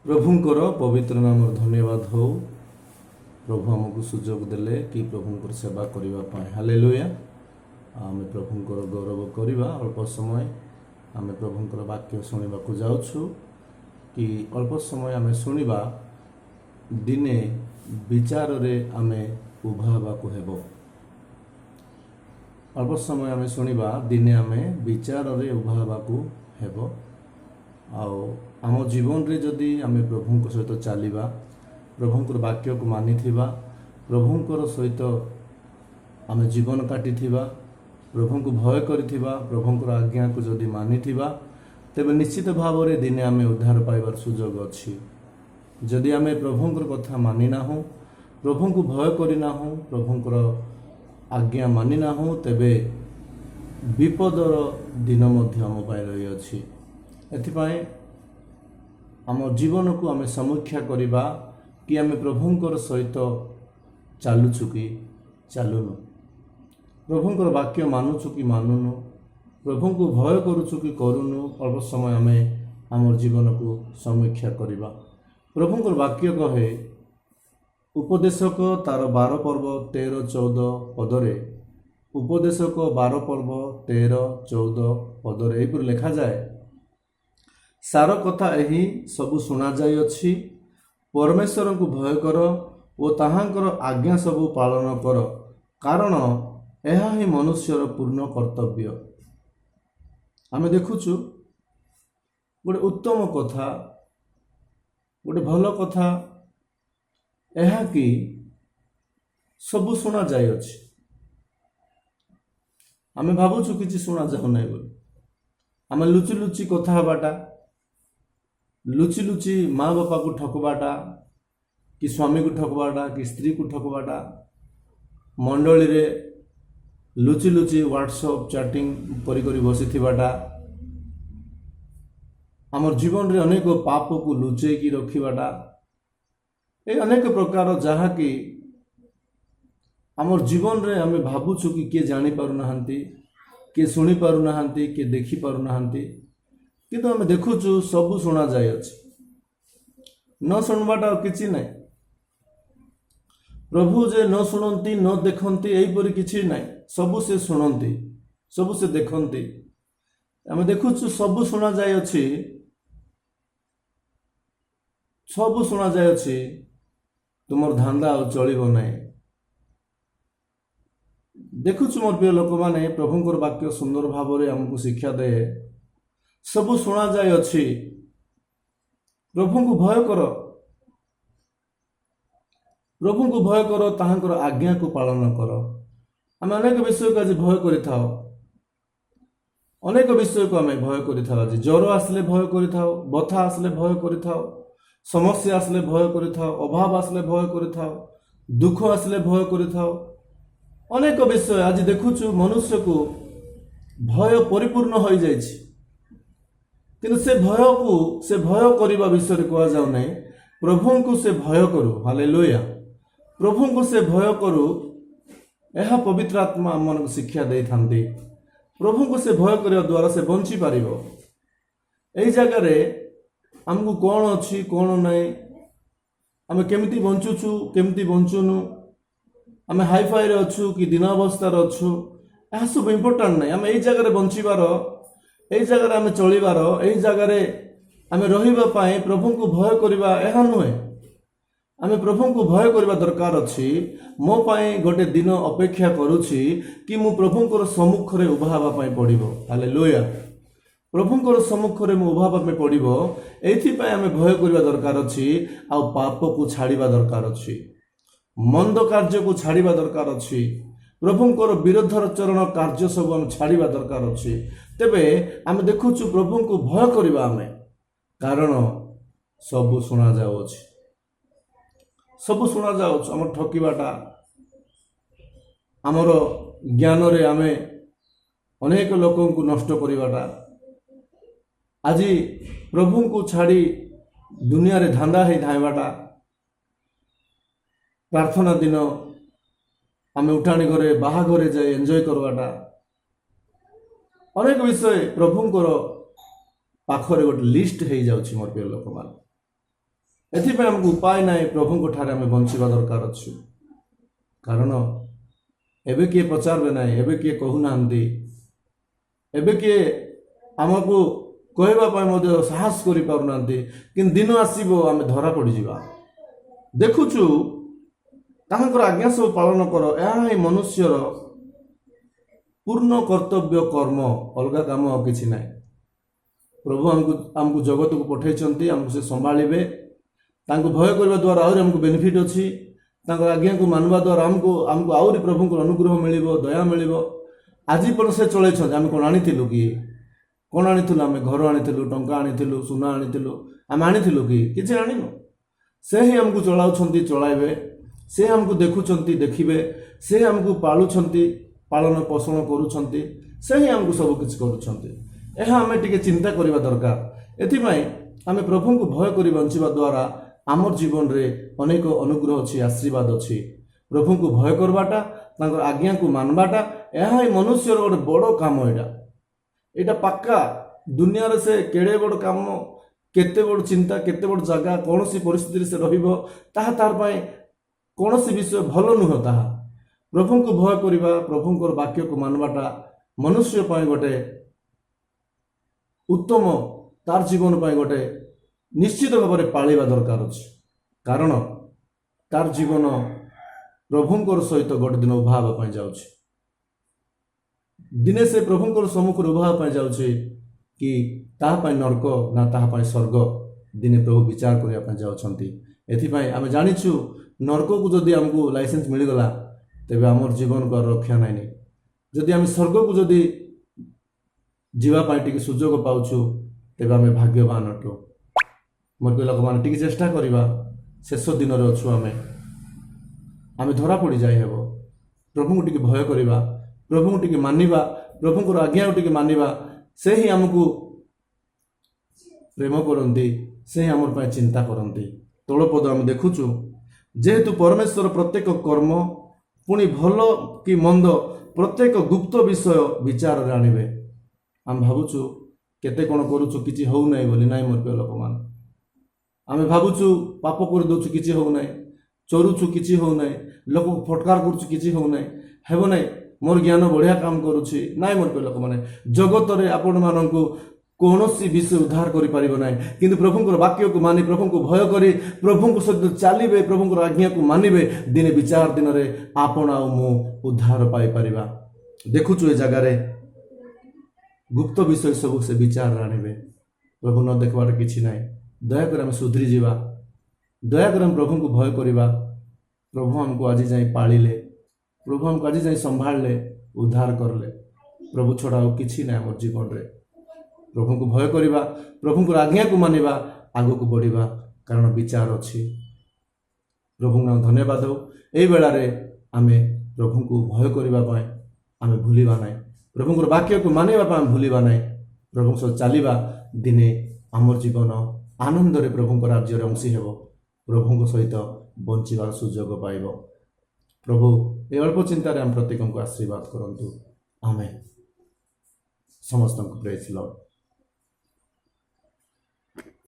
प्रभुंकर पवित्र नाम धन्यवाद हो। प्रभु आमको सुजोग देले कि प्रभुंकर सेवा करने। हालेलुया। आमे प्रभुंकर गौरव करवा। अल्प समय आमे प्रभुंकर वाक्य शुणा जाऊँ कि अल्प समय आमे शुणा दिने विचार रे आमे उभा को हेबो। अल्प समय आमे शुणा दिने आमे विचार रे उभा को हेबो। आम जीवन रे जदि आमे प्रभुंक सहित चलिबा, प्रभुंकर वाक्य को मानिथिबा, प्रभुंकर सहित आमे जीवन काटिथिबा, प्रभु को भय करिथिबा, प्रभुंकर आज्ञा को जदि मानिथिबा, तेबे निश्चित भाव रे दिने आमे उद्धार पाइबार सुजोग अछि। जदि आमे प्रभुंकर कथा मानि नाहु, प्रभु को भय करि नाहु, प्रभुंकर आज्ञा मानि नाहु, तेबे विपदर दिन मध्य आम पाइ रही अछि। एथिपाई आम जीवन को आमे समीक्षा करिबा कि आमे प्रभुंकर सहित चालुछु कि चालुनु, प्रभुंकर वाक्य मानुछु कि मानुनु, प्रभु को भय करुछु कि करुनु। अल्प समय आमे आम जीवन को समीक्षा करिबा। प्रभुंकर वाक्य कहे उपदेशक तार 12 पर्व 13-14 पदरे, उपदेशक 12 पर्व 13-14 पदरे एपरि लिखा जाए, सार कथा यही सबु शुणा जाइअछि, परमेश्वर को भय कर और ताहांकर आज्ञा सबु पालन कर, कारण यह ही मनुष्यर पूर्ण कर्तव्य। आमे देखुछु गोटे उत्तम कथा, गोटे भल कथा यह कि सबु शुणा जाइअछि। आमे भाबुछु किछि शुणा जाउ नै बोली। आमे लुचि लुचि कथा हबाटा, लुचि लुचि माँ बापा को ठकबाटा, कि स्वामी को ठकबाटा, कि स्त्री को ठकबाटा, मंडली रे लुचि लुचि व्हाट्सएप चैटिंग करी करी बसी थिबाटा, आमर जीवन रे अनेक पाप को लुचै की रखिबाटा, ए अनेक प्रकार जहा कि आमर जीवन रे आमे भाबुछु कि के जानि पारु नाहंती, के सुनी पारु नाहंती, के देखि पारु नाहंती, किंतु आमे देखुछु सबु शुणा जाय अछि। न शुणबाटा किछि नै। प्रभु जे न शुणंती न देखंती एइपरि किछि नै, सबु से शुणंती, सबु से देखंती। आमे देखुछु सबु शुणा जाय अछि, सबु शुणा जाय अछि, तुमर धांदा चलिबो नै। देखुछु मोर प्रिय लोक माने प्रभुंकर वाक्य सुंदर भाव रे हमको शिक्षा दे। सबु शुणा जाय अछि, प्रभु को भय कर, प्रभु को भय कर, ताहांकर आज्ञा को पालन कर। आमे अनेक विषय को आज भय करिथाओ, अनेक विषय को आमे भय करिथाओ। आज ज्वर आसले भय करिथाओ, बथा आसले भय करिथाओ, समस्या आसले भय करिथाओ, अभाव आसले भय करिथाओ, दुख आसले भय करिथाओ। अनेक विषय आज देखुछु मनुष्य को भय परिपूर्ण हो जाइछि, किंतु से भय करिबा विषय कहा जाउ नै। प्रभु को से भय करू। हालेलुया। प्रभु को से भय करू, यह पवित्र आत्मा मन को शिक्षा दे थांती। प्रभु को से भय करिया द्वारा से बंची पारिबो। एई जगह रे हमको कौन अछि कौन नै, आमे केमिति बंचुछु केमिति बंचुनु, आमे हाई फाई रे अछु कि दिनावस्था रे अछु, यह सब इम्पोर्टेंट नै। आमे एई जगह रे बंचीबार, एई जगह रे आमे चलिबार, एई जगह रे आमे रहिबा पाए प्रभु को भय करिबा एहा नुहे। आमे प्रभु को भय करिबा दरकार अछि। मो पाए गोटे दिन अपेक्षा करूछि कि मु प्रभुंकर सम्मुख रे उभा हबा पाए पड़िबो। हालेलुया। प्रभुंकर सम्मुख रे मु उभा हबा पाए पड़िबो, एथि पाए आमे भय करिबा दरकार अछि। आ पाप को छाड़िबा दरकार अछि, मंद कार्य को छाड़िबा दरकार अछि, प्रभुंकर विरोधर चरण कार्य सब हम छाड़िबा दरकार अछि। तेबे आमे देखुछु प्रभु को भय करिबा आमे, कारण सब शुणा जाउ अछि, सब शुणा जाउ अछि। हमर ठकिबाटा, हमर ज्ञान रे आमे अनेक लोकों को नष्ट करिबाटा, आज प्रभु को छाड़ी दुनिया रे धांदा हे धाइबाटा, प्रार्थना दिन आमे उठाणी घरे बाहा घरे जाए एंजॉय करवाटा, अनेक विषय प्रभुंकर पाखरे गोटे लिस्ट हो जाउछि। मोर प्रिय लोक मान, एथिपाई आमको उपाय ना प्रभु को ठारे आम बंचिबा दरकार अच्छु कारण एबे किए पचारे ना एबे किए कहूना एबे किए आमको कहवाई साहस कर पारना कि दिन आसब आम धरा पड़जा देखुचु तांकर आज्ञा सब पालन कर यह मनुष्यर पूर्ण कर्तव्य कर्म अलग काम किसी ना प्रभु आमको जगत को पठे आमको से संभाळे भय करने द्वारा आहरी आमको बेनिफिट अच्छी आज्ञा को मानवा द्वारा आमको आमको आहरी प्रभु को अनुग्रह मिल दया मिल आज पर से चलते आम कौन आनीलु कि कौन आनीलु आम घर आनीलु टंका आनीलु सुना आनीलु आम आनीलु कि किसी आनीनु से ही आमको चलाउछंती चलाइबे से आमको देखुछंती देखिबे से आमको पालुछंती पालन पोषण करुछंती से ही आमको सब किछि करुछंती एहा आमे टिके चिंता करिबा दरकार एथिपाई आमे प्रभु को भय करि बंचिबा द्वारा आमर जीवन रे अनेक अनुग्रह अछि आशीर्वाद अछि प्रभु को भय करबाटा तांकर आज्ञा को मानबाटा एहा ही मनुष्यर गोटे बड़ काम एटा पक्का दुनिया रे से केड़े बड़ काम केते बड़ चिंता केते बड़ जगह कौन सी परिस्थिति से रहिबो ताहा तार पाए कौन सी विषय भल नुह ताहा प्रभु को भय करिबा प्रभुंकर वाक्य को मानबाटा मनुष्य पाए गोटे उत्तम तार जीवन पाए गोटे निश्चित भाव में पालिबा दरकार अछि कारण तार जीवन प्रभुंकर सहित गोटे दिन उभा हेबा पाए जाउछि दिने से प्रभुंकर सम्मुख उभा हेबा पाए जाउछि कि ताहा पाए नरक ना ताहा पाए स्वर्ग दिने प्रभु विचार करिया पाए जाउछंती एथिपाई आमे जानिछु नरक को जदि हमको लाइसेंस मिल गला तेबे हमर जीवन को रक्षा नाइनी जदि आम स्वर्ग को जदि जीवापाई टिके सुजोग पाउछु तेबे आमे भाग्यवान अटु मोर लोक मान टिके चेष्टा करिबा शेष दिन रे अछु आमे धरा पड़ी जाय हेबो प्रभु को टिके भय करिबा प्रभु को टिके मानिबा प्रभु को आज्ञा को टिके मानिबा से ही हमको प्रेम करंती से ही हमर पाए चिंता करंती तळपद आमे देखुछु जेहेतु परमेश्वर प्रत्येक कर्म पुणी भल कि मंद प्रत्येक गुप्त विषय विचार रे आनिबे आम भावुछु केते कोन करूछु किछि होउ नै बोली नै मोर पे लोक मान आमे भावुछु पाप कर दोछु किछि होउ नै चोरुछु किछि होउ नै लोक फटकार करूछु किछि होउ नै हेबो नै मोर ज्ञान बढ़िया काम करूछि नै मोर पे लोक माने जगत रे आपण माननकु कौनसी विषय उद्धार करि परिबो नै किंतु प्रभुंकर वाक्य को मानि प्रभु को भय करी प्रभु को सहित चलिबे प्रभुंकर आज्ञा को मानिबे दिने विचार दिन रे आपण आ मु उद्धार पाई परिबा देखुछु ए जगह रे गुप्त विषय सब से विचार आनिबे प्रभु न देखबार किछि नै दया कर हम सुधरी जीवा दया कर हम प्रभु को भय करिबा प्रभु हमको आज जाई पालिले प्रभु हमको आज जाई संभाळले उद्धार करले प्रभु छोड़ा किछि नै हमर जीवन रे प्रभु को भय करिबा प्रभु को आज्ञा को मानिबा आगो को बढ़िबा कारण विचार अछि प्रभु का धन्यवाद हो एई बेला रे आमे प्रभु को भय करिबा पाए आमे भूलिबा नै प्रभु को वाक्य को मानिबा पाए भूलिबा नै प्रभु सो चलिबा दिने हमर जीवन आनंद रे प्रभु को राज्य रे अंशी हेबो प्रभु को सहित बंचिबार सुयोग पाइबो प्रभु ए अल्प चिंता रे हम प्रत्येक को आशीर्वाद करंतु आमेन समस्त को प्रेज लॉर्ड।